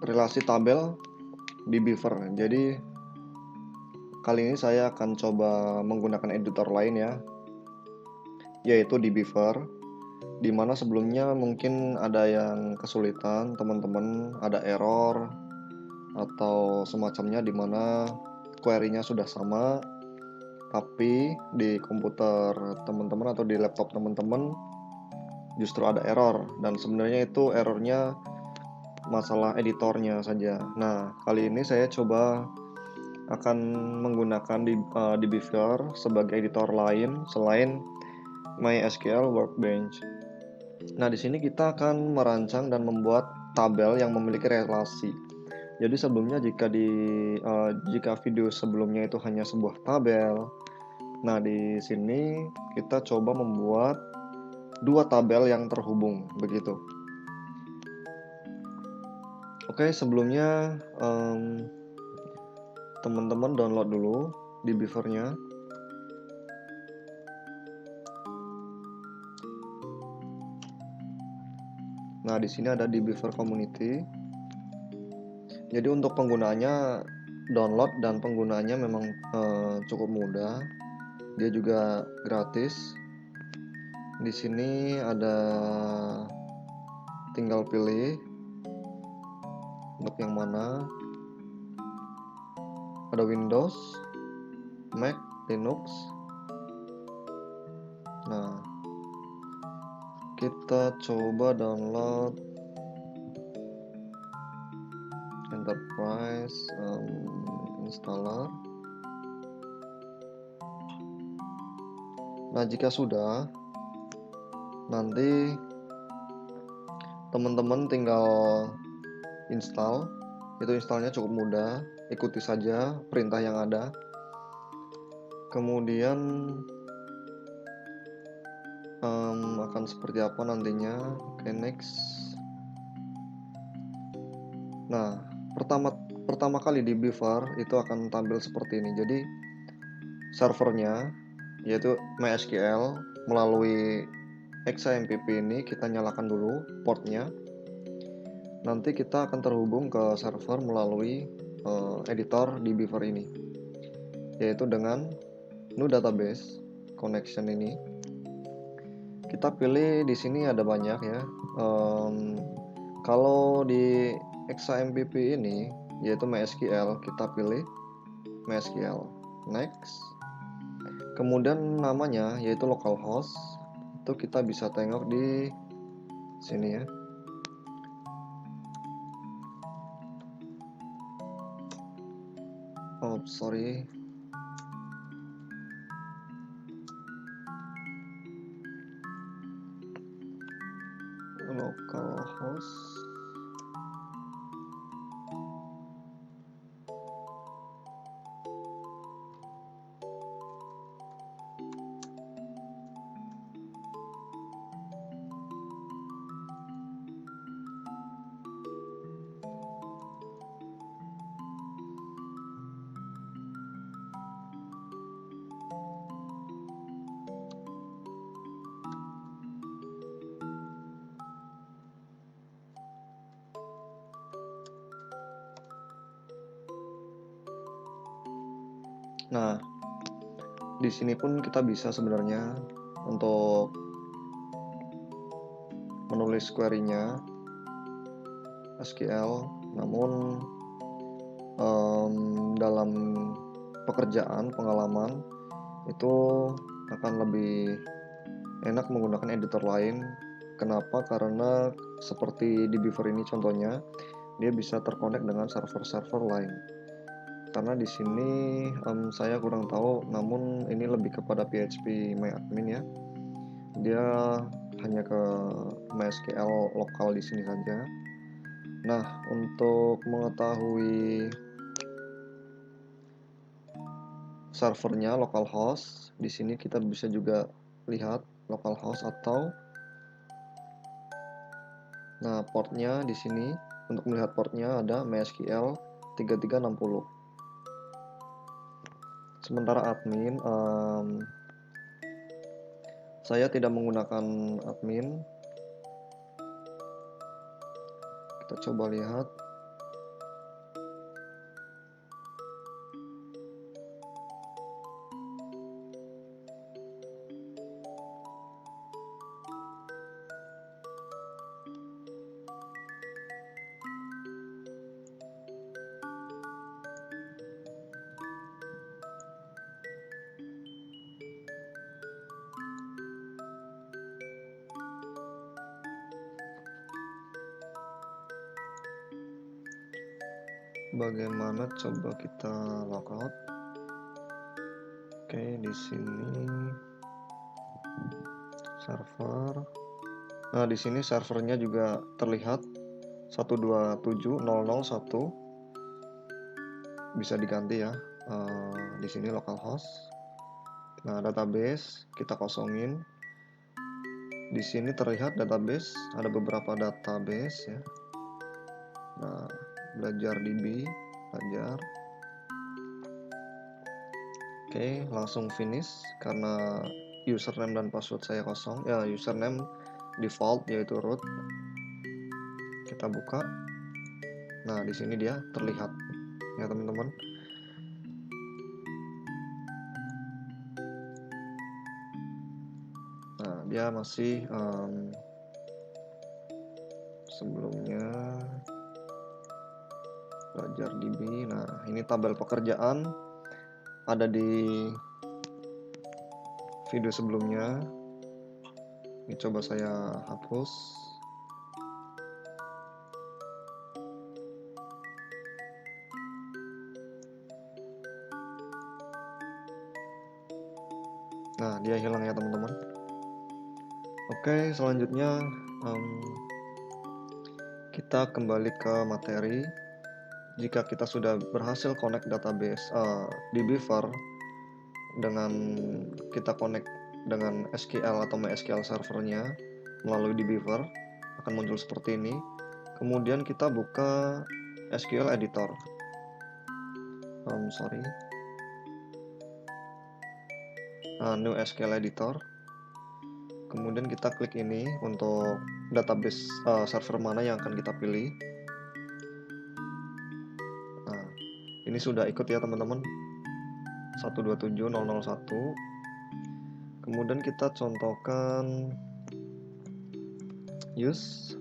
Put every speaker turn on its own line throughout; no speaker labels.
relasi tabel di Beaver. Jadi kali ini saya akan coba menggunakan editor lain ya, yaitu di Beaver. Dimana sebelumnya mungkin ada yang kesulitan, teman-teman ada error atau semacamnya, dimana query-nya sudah sama, tapi di komputer teman-teman atau di laptop teman-teman justru ada error, dan sebenarnya itu errornya masalah editornya saja. Nah, kali ini saya coba akan menggunakan di Beaver sebagai editor lain selain MySQL Workbench. Nah, di sini kita akan merancang dan membuat tabel yang memiliki relasi. Jadi sebelumnya jika video sebelumnya itu hanya sebuah tabel, nah di sini kita coba membuat dua tabel yang terhubung begitu. Oke, sebelumnya teman-teman download dulu di Beaver-nya. Nah, di sini ada di Beaver Community. Jadi untuk penggunaannya download dan penggunaannya memang cukup mudah. Dia juga gratis. Di sini ada, tinggal pilih untuk yang mana. Ada Windows, Mac, Linux. Nah, kita coba download Enterprise installer. Nah, jika sudah, nanti teman-teman tinggal install. Itu installnya cukup mudah, ikuti saja perintah yang ada. Kemudian akan seperti apa nantinya. Oke, next. Nah, pertama kali di Beaver itu akan tampil seperti ini. Jadi servernya yaitu MySQL melalui XAMPP ini kita nyalakan dulu portnya. Nanti kita akan terhubung ke server melalui editor di Beaver ini, yaitu dengan new database connection ini. Kita pilih di sini ada banyak ya. Kalau di XAMPP ini yaitu MySQL, kita pilih MySQL. Next. Kemudian namanya yaitu localhost. Itu kita bisa tengok di sini ya. Oh, sorry. Localhost. Nah, di sini pun kita bisa sebenarnya untuk menulis query-nya SQL, namun dalam pekerjaan pengalaman itu akan lebih enak menggunakan editor lain. Kenapa? Karena seperti di Beaver ini contohnya, dia bisa terkonek dengan server-server lain. Karena di sini saya kurang tahu, namun ini lebih kepada PHP MyAdmin ya. Dia hanya ke MySQL lokal di sini saja. Nah, untuk mengetahui servernya localhost, di sini kita bisa juga lihat localhost atau portnya di sini. Untuk melihat portnya ada MySQL 3360. Sementara admin, saya tidak menggunakan admin. Kita coba lihat. Bagaimana coba kita logout? Oke, di sini server. Nah, di sini servernya juga terlihat 127.0.0.1. Bisa diganti ya. Di sini localhost. Nah, database kita kosongin. Di sini terlihat database, ada beberapa database ya. Nah, belajar DB, belajar. Oke, langsung finish karena username dan password saya kosong. Ya, username default yaitu root. Kita buka. Nah, di sini dia terlihat ya teman-teman. Nah, dia masih sebelumnya belajar DB. Nah, ini tabel pekerjaan ada di video sebelumnya. Ini coba saya hapus. Nah, dia hilang ya teman-teman. Oke, selanjutnya kita kembali ke materi. Jika kita sudah berhasil connect database di Beaver dengan kita connect dengan SQL atau MySQL servernya melalui di Beaver, akan muncul seperti ini. Kemudian kita buka SQL editor. New SQL editor. Kemudian kita klik ini untuk database server mana yang akan kita pilih. Nah, ini sudah ikut ya teman-teman. 127.0.0.1. Kemudian kita contohkan use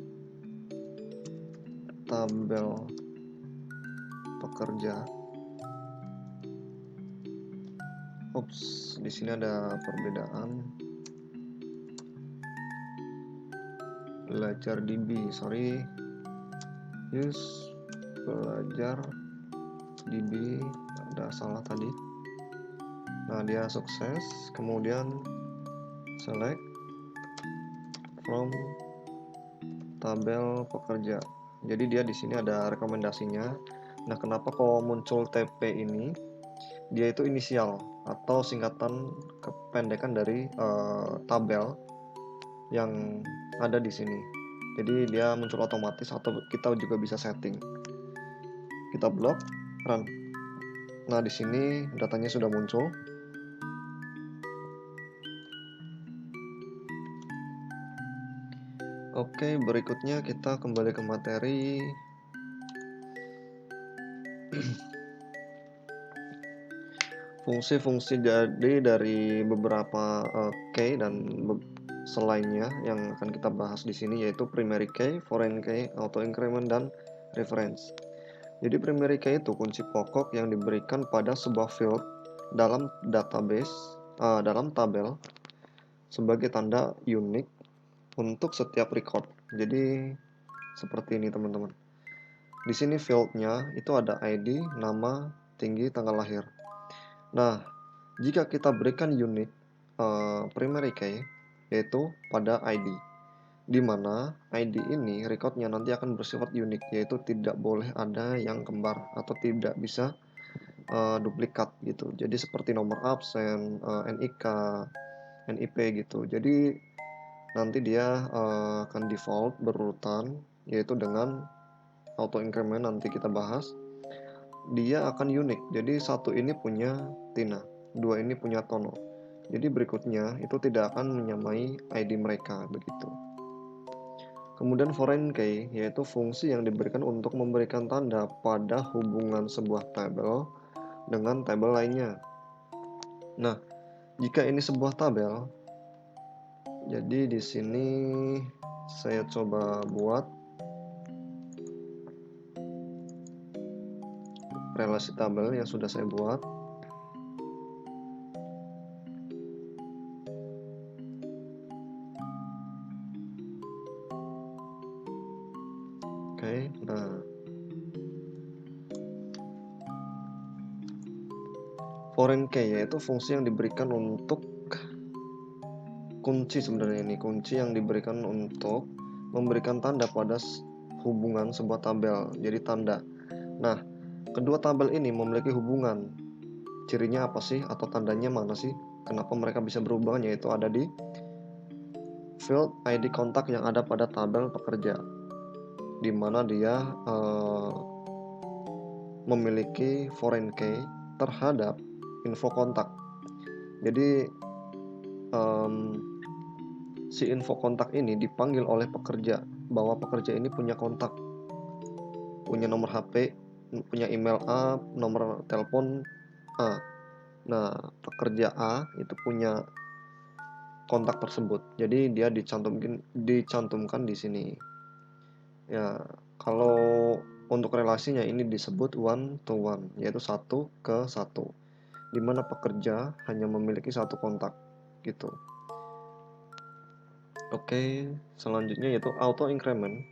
tabel pekerja. Di sini ada perbedaan. Belajar DB, use belajar DB, ada salah tadi. Nah, dia sukses. Kemudian select from tabel pekerja. Jadi dia di sini ada rekomendasinya. Nah, kenapa kok muncul TP ini? Dia itu inisial atau singkatan kependekan dari tabel yang ada di sini. Jadi dia muncul otomatis atau kita juga bisa setting. Kita blok, run. Nah, di sini datanya sudah muncul. Oke, berikutnya kita kembali ke materi. Fungsi-fungsi jadi dari beberapa key dan selainnya yang akan kita bahas di sini yaitu primary key, foreign key, auto increment dan reference. Jadi primary key itu kunci pokok yang diberikan pada sebuah field dalam database, dalam tabel sebagai tanda unik untuk setiap record. Jadi seperti ini teman-teman. Di sini fieldnya itu ada ID, nama, tinggi, tanggal lahir. Nah, jika kita berikan unit primary key yaitu pada ID, di mana ID ini recordnya nanti akan bersifat unik, yaitu tidak boleh ada yang kembar atau tidak bisa duplikat gitu. Jadi seperti nomor absen, NIK, NIP gitu. Jadi nanti dia akan default berurutan, yaitu dengan auto increment nanti kita bahas. Dia akan unik. Jadi satu ini punya Tina, dua ini punya Tono. Jadi berikutnya itu tidak akan menyamai ID mereka begitu. Kemudian foreign key yaitu fungsi yang diberikan untuk memberikan tanda pada hubungan sebuah tabel dengan tabel lainnya. Nah, jika ini sebuah tabel, jadi di sini saya coba buat relasi tabel yang sudah saya buat. Oke, nah foreign key yaitu fungsi yang diberikan untuk kunci, sebenarnya ini kunci yang diberikan untuk memberikan tanda pada hubungan sebuah tabel, jadi tanda. Nah, kedua tabel ini memiliki hubungan. Cirinya apa sih, atau tandanya mana sih? Kenapa mereka bisa berhubungan? Yaitu ada di field ID kontak yang ada pada tabel pekerja, di mana dia memiliki foreign key terhadap info kontak. Jadi si info kontak ini dipanggil oleh pekerja, bahwa pekerja ini punya kontak, punya nomor HP, punya email A, nomor telepon A. Nah, pekerja A itu punya kontak tersebut, jadi dia dicantumkan di sini. Ya, kalau untuk relasinya ini disebut one to one, yaitu 1:1, di mana pekerja hanya memiliki satu kontak gitu. Oke, selanjutnya yaitu auto increment,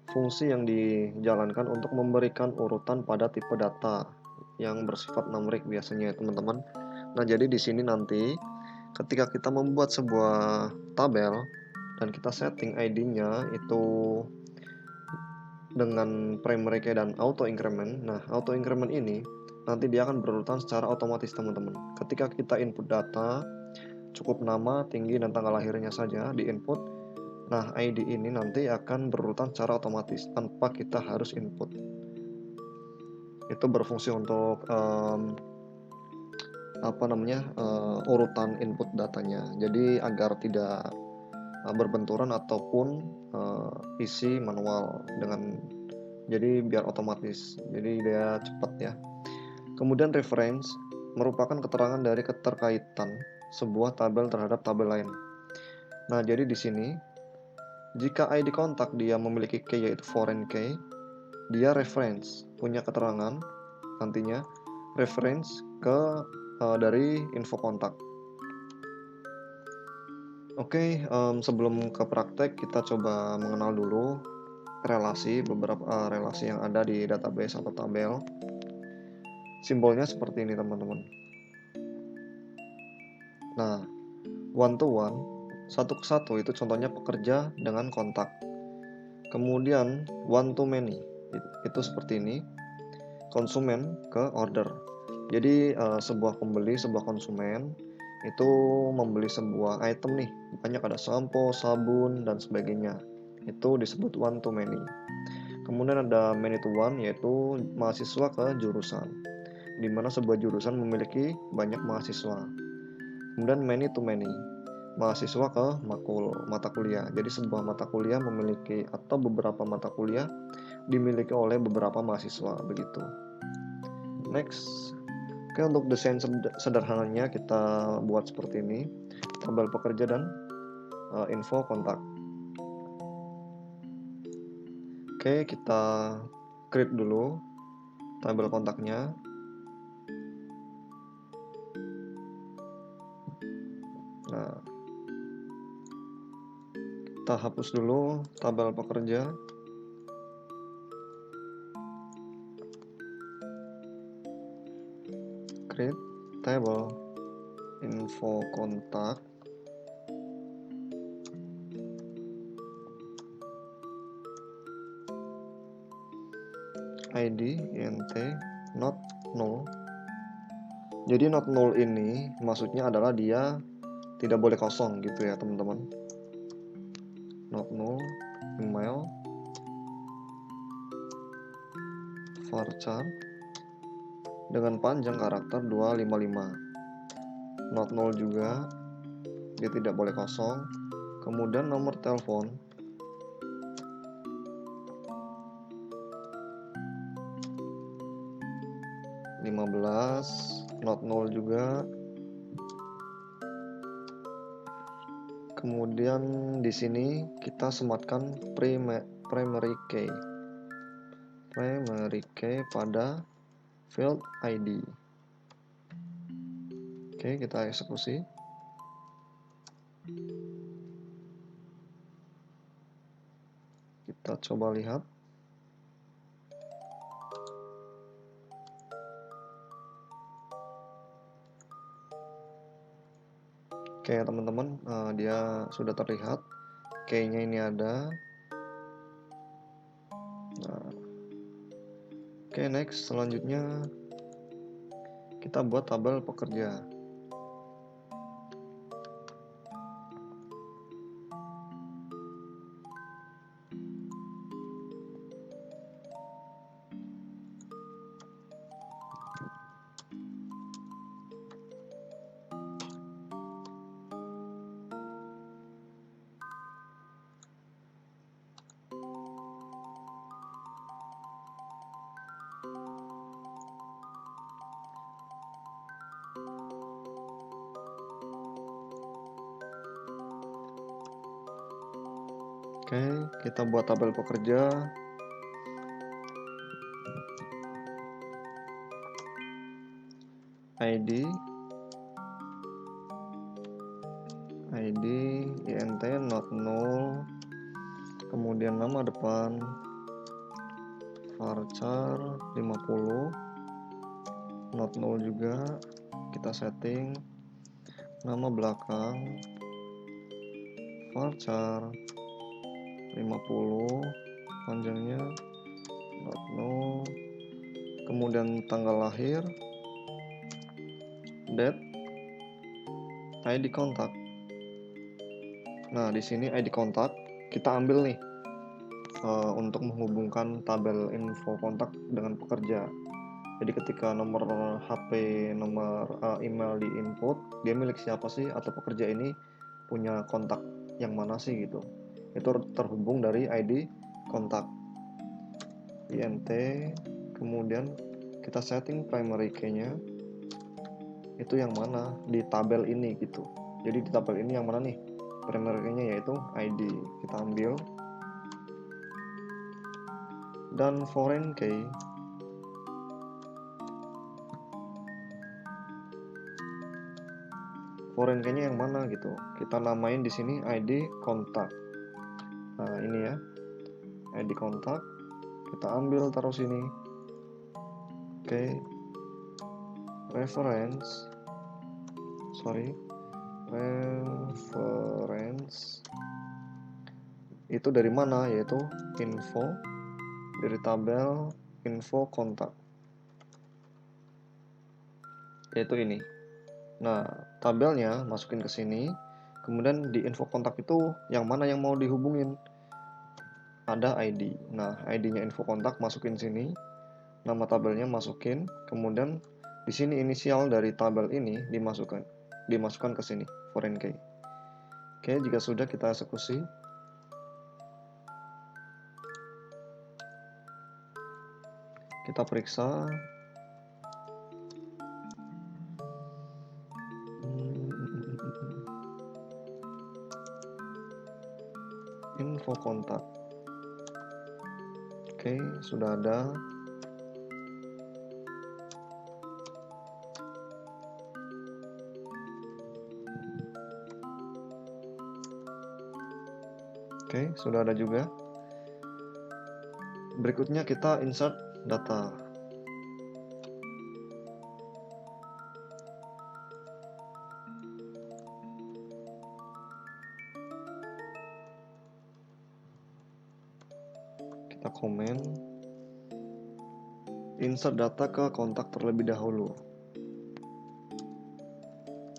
fungsi yang dijalankan untuk memberikan urutan pada tipe data yang bersifat numerik biasanya ya teman-teman. Nah, jadi di sini nanti ketika kita membuat sebuah tabel dan kita setting ID-nya itu dengan primary key dan auto increment. Nah, auto increment ini nanti dia akan berurutan secara otomatis teman-teman. Ketika kita input data, cukup nama, tinggi, dan tanggal lahirnya saja di input. Nah, ID ini nanti akan berurutan secara otomatis tanpa kita harus input. Itu berfungsi untuk urutan input datanya. Jadi agar tidak berbenturan ataupun isi manual jadi biar otomatis, jadi dia cepat ya. Kemudian reference merupakan keterangan dari keterkaitan sebuah tabel terhadap tabel lain. Nah, jadi di sini jika ID kontak dia memiliki key yaitu foreign key, dia reference punya keterangan nantinya reference dari info kontak. Oke, sebelum ke praktek kita coba mengenal dulu beberapa relasi yang ada di database atau tabel. Simbolnya seperti ini teman-teman. Nah, one to one, satu ke satu itu contohnya pekerja dengan kontak. Kemudian one to many itu seperti ini, konsumen ke order. Jadi sebuah pembeli, sebuah konsumen itu membeli sebuah item nih, banyak ada sampo, sabun, dan sebagainya. Itu disebut one to many. Kemudian ada many to one, yaitu mahasiswa ke jurusan, di mana sebuah jurusan memiliki banyak mahasiswa. Kemudian many to many, mahasiswa ke mata kuliah. Jadi sebuah mata kuliah memiliki atau beberapa mata kuliah dimiliki oleh beberapa mahasiswa, begitu. Next. Oke, untuk desain sederhananya kita buat seperti ini, tabel pekerja dan info kontak. Oke, kita create dulu tabel kontaknya. Nah, kita hapus dulu tabel pekerja. Create table info kontak. ID int not null. Jadi not null ini maksudnya adalah dia tidak boleh kosong gitu ya teman-teman. Not null email varchar dengan panjang karakter 255. Not null juga, dia tidak boleh kosong. Kemudian nomor telepon not null juga. Kemudian di sini kita sematkan primary key pada field ID. Oke, kita eksekusi. Kita coba lihat. sudah terlihat. Key-nya ini ada. Nah, oke, next. Selanjutnya kita buat tabel pekerja. Oke, kita buat tabel pekerja. ID, INT, not null, kemudian nama depan, varchar 50, not null juga, kita setting, nama belakang, varchar 50, panjangnya not null, kemudian tanggal lahir, date, ID kontak. Nah, di sini ID kontak kita ambil nih untuk menghubungkan tabel info kontak dengan pekerja. Jadi ketika nomor HP, nomor email di input, dia milik siapa sih, atau pekerja ini punya kontak yang mana sih gitu. Itu terhubung dari ID kontak. INT, kemudian kita setting primary key-nya itu yang mana di tabel ini gitu. Jadi di tabel ini yang mana nih primary key-nya, yaitu ID. Kita ambil. Dan foreign key nya yang mana gitu. Kita namain di sini ID kontak. Nah, ini ya. ID kontak. Kita ambil taruh sini. Oke. Reference itu dari mana, yaitu info, dari tabel info kontak, yaitu ini. Nah, tabelnya masukin ke sini, kemudian di info kontak itu yang mana yang mau dihubungin, ada ID. Nah, ID-nya info kontak masukin sini, nama tabelnya masukin, kemudian di sini inisial dari tabel ini dimasukkan ke sini, foreign key. Oke, jika sudah kita eksekusi. Kita periksa. Info kontak. Oke, sudah ada. Oke, sudah ada juga. Berikutnya kita insert data. Kita komen. Insert data ke kontak terlebih dahulu.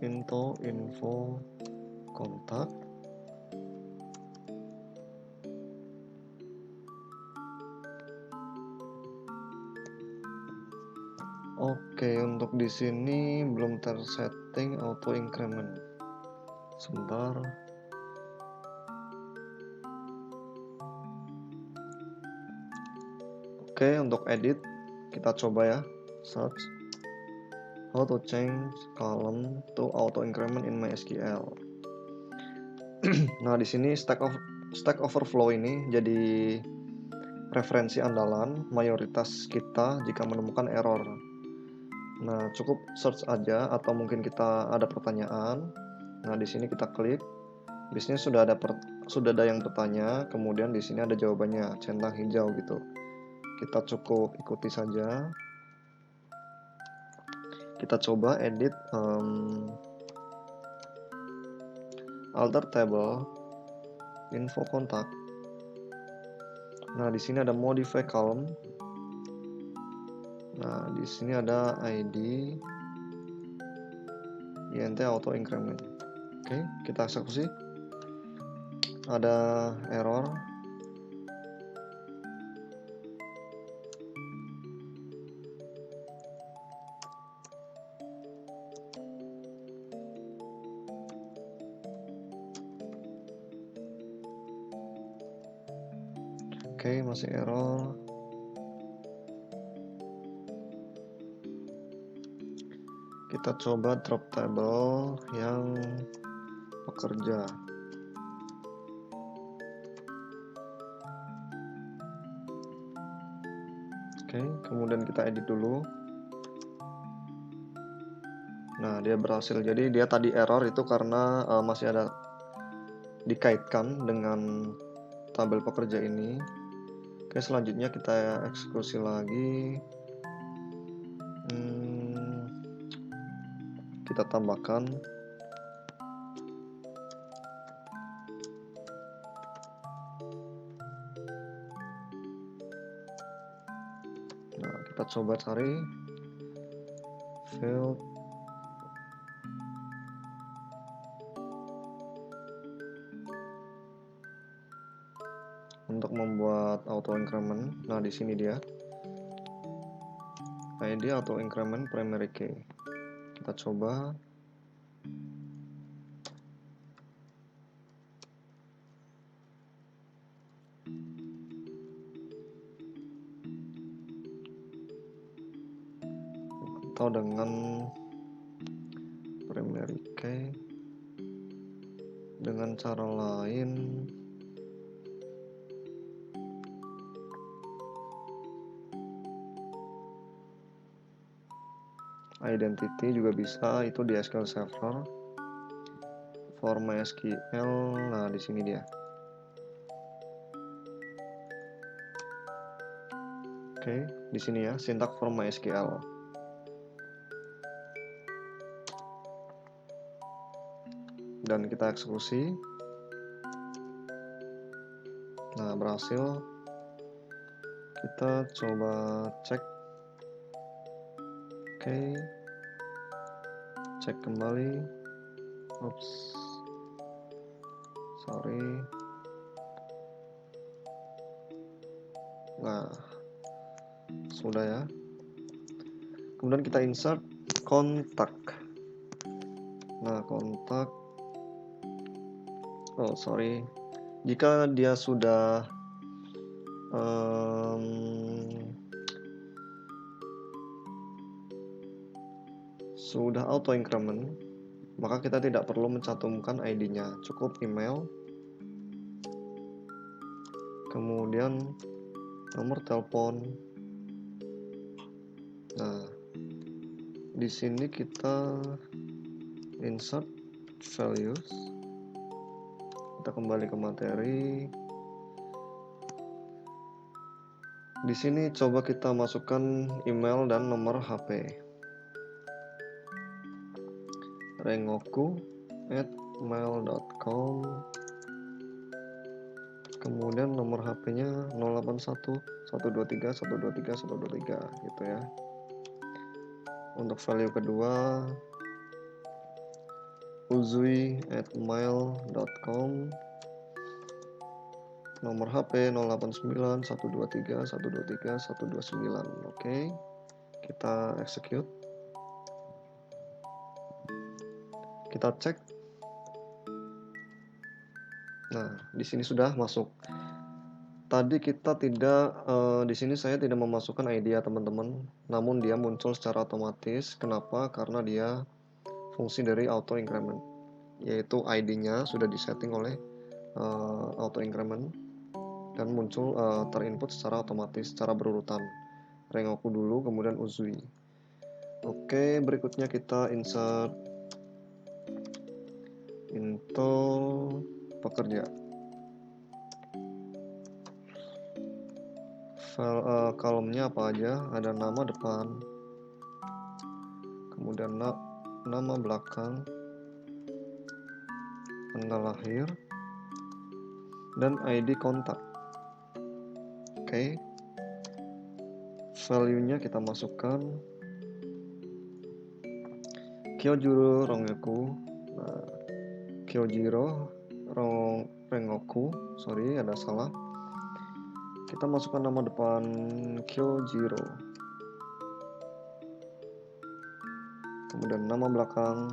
Info kontak. Oke, untuk di sini belum tersetting auto increment. Sebentar. Oke, untuk edit kita coba ya. Search how to change column to auto increment in MySQL. Nah, di sini Stack Overflow ini jadi referensi andalan mayoritas kita jika menemukan error. Nah, cukup search aja, atau mungkin kita ada pertanyaan. Nah, di sini kita klik. Biasanya sudah ada yang bertanya, kemudian di sini ada jawabannya, centang hijau gitu. Kita cukup ikuti saja. Kita coba edit alter table, info kontak. Nah, di sini ada modify column. Nah, di sini ada ID, int auto increment. Oke, kita eksekusi. Ada error. Oke, masih error. Kita coba drop table yang pekerja. Oke, kemudian kita edit dulu. Nah, dia berhasil. Jadi dia tadi error itu karena masih ada dikaitkan dengan tabel pekerja ini. Oke, selanjutnya kita eksekusi lagi. Kita tambahkan. Nah, kita coba cari field. Untuk membuat auto increment. Nah, di sini dia. ID auto increment primary key. Kita coba. Atau dengan primary key dengan cara lain. Identity juga bisa, itu di SQL Server. For MySQL, nah di sini dia. Oke, di sini ya, syntax for MySQL. Dan kita eksekusi. Nah, berhasil. Kita coba cek. Oke. Cek kembali. Oops. Sorry. Nah, sudah ya. Kemudian kita insert kontak. Nah, kontak. Oh, sorry. Jika dia sudah auto increment, maka kita tidak perlu mencantumkan ID-nya, cukup email, kemudian nomor telepon. Nah, di sini kita insert values, kita kembali ke materi. Di sini coba kita masukkan email dan nomor HP. rengoku@mail.com. Kemudian nomor HP-nya 081 123 123 123 gitu ya. Untuk value kedua uzui@mail.com. Nomor HP 089 123 123 129. Oke. Kita execute. Kita cek. Nah, di sini sudah masuk. Tadi kita tidak di sini saya tidak memasukkan ID ya teman-teman, namun dia muncul secara otomatis. Kenapa? Karena dia fungsi dari auto increment, yaitu ID-nya sudah disetting oleh auto increment dan muncul terinput secara otomatis, secara berurutan. Rengoku dulu, kemudian Uzui. Oke, berikutnya kita insert info pekerja. Kolomnya apa aja? Ada nama depan, kemudian nama belakang, tanggal lahir, dan ID kontak. Oke. Value-nya kita masukkan Kyojuro Rengoku. Nah, Kyojiro Rengoku, sorry ada salah. Kita masukkan nama depan Kyojiro. Kemudian nama belakang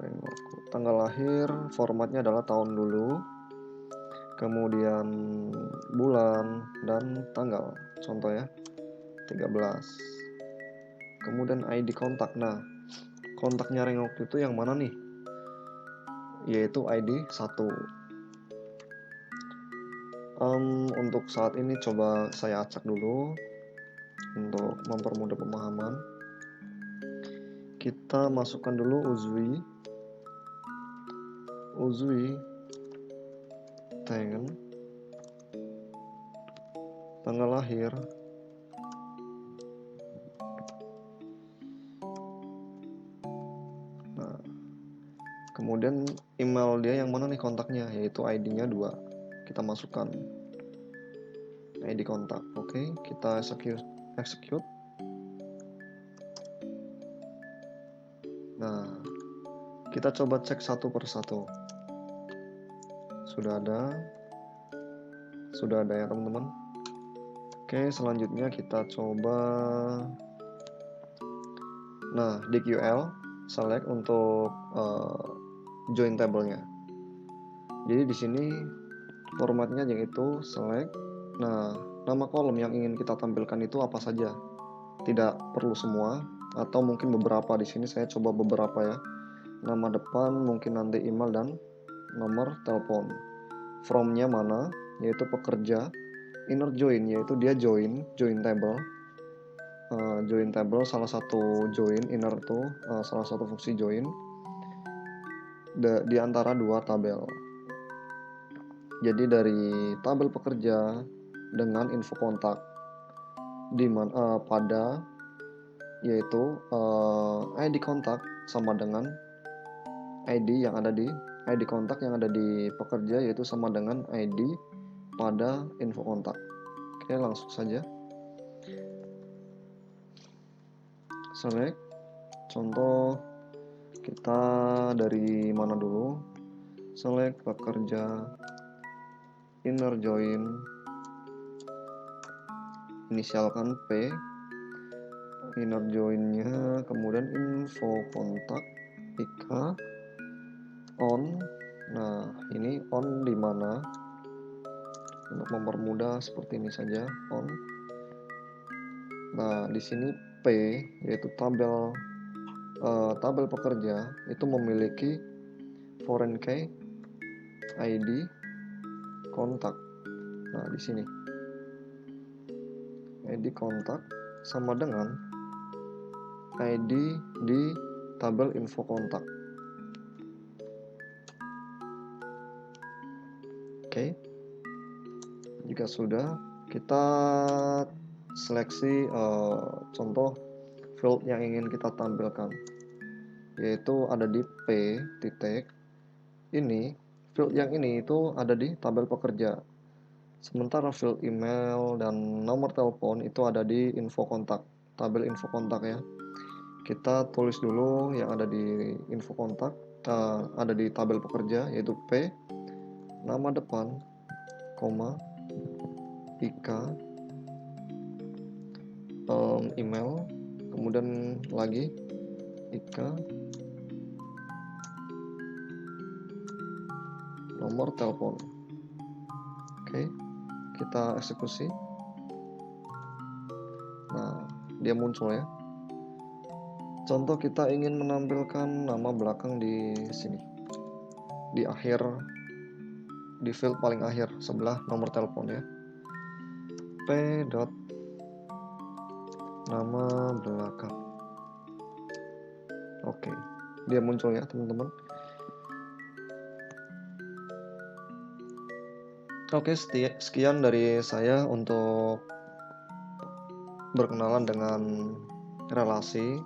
Rengoku. Tanggal lahir, formatnya adalah tahun dulu. Kemudian bulan dan tanggal. Contoh ya, 13. Kemudian ID kontak. Nah, kontaknya Rengoku itu yang mana nih? Yaitu ID 1. Untuk saat ini coba saya acak dulu untuk mempermudah pemahaman. Kita masukkan dulu Uzui Tengen, tanggal lahir, nah, kemudian email dia yang mana nih kontaknya, yaitu ID-nya 2. Kita masukkan ID kontak. Oke, kita execute. Nah, kita coba cek satu persatu. Sudah ada ya teman-teman. Oke, selanjutnya kita coba. Nah, di QL select untuk join table-nya. Jadi di sini formatnya yaitu select. Nah, nama kolom yang ingin kita tampilkan itu apa saja. Tidak perlu semua atau mungkin beberapa. Di sini saya coba beberapa ya. Nama depan, mungkin nanti email dan nomor telepon. From-nya mana, yaitu pekerja. Inner join, yaitu dia join table. Join table salah satu join, inner itu salah satu fungsi join di antara dua tabel. Jadi dari tabel pekerja dengan info kontak pada yaitu ID kontak sama dengan ID kontak yang ada di pekerja, yaitu sama dengan ID pada info kontak. Oke, langsung saja select. Contoh kita dari mana dulu? Select pekerja, inner join, inisialkan P, inner join-nya, kemudian info kontak IK on. Nah, ini on di mana? Untuk mempermudah seperti ini saja, on. Nah, di sini P yaitu tabel pekerja itu memiliki foreign key, ID, kontak. Nah, di sini ID kontak sama dengan ID di tabel info kontak. Oke. Jika sudah, kita seleksi contoh field yang ingin kita tampilkan, yaitu ada di P titik. Ini field yang ini itu ada di tabel pekerja. Sementara field email dan nomor telepon itu ada di info kontak, tabel info kontak ya. Kita tulis dulu yang ada di info kontak, ada di tabel pekerja, yaitu P, nama depan, koma, IK, email, kemudian lagi IK, nomor telepon. Oke, kita eksekusi. Nah, dia muncul ya. Contoh kita ingin menampilkan nama belakang di sini, di akhir, di field paling akhir sebelah nomor telepon ya. P. Nama belakang. Oke, dia muncul ya teman-teman. Oke, sekian dari saya untuk berkenalan dengan relasi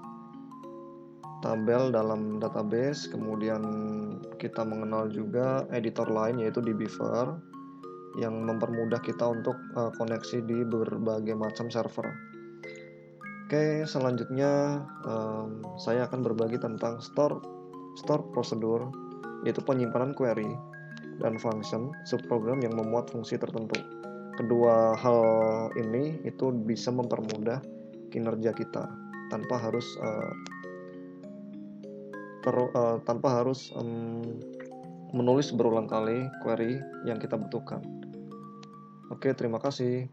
tabel dalam database, kemudian kita mengenal juga editor lain yaitu dbeaver yang mempermudah kita untuk koneksi di berbagai macam server. Oke, selanjutnya saya akan berbagi tentang store prosedur, yaitu penyimpanan query dan function subprogram yang memuat fungsi tertentu. Kedua hal ini itu bisa mempermudah kinerja kita tanpa harus menulis berulang kali query yang kita butuhkan. Oke, terima kasih.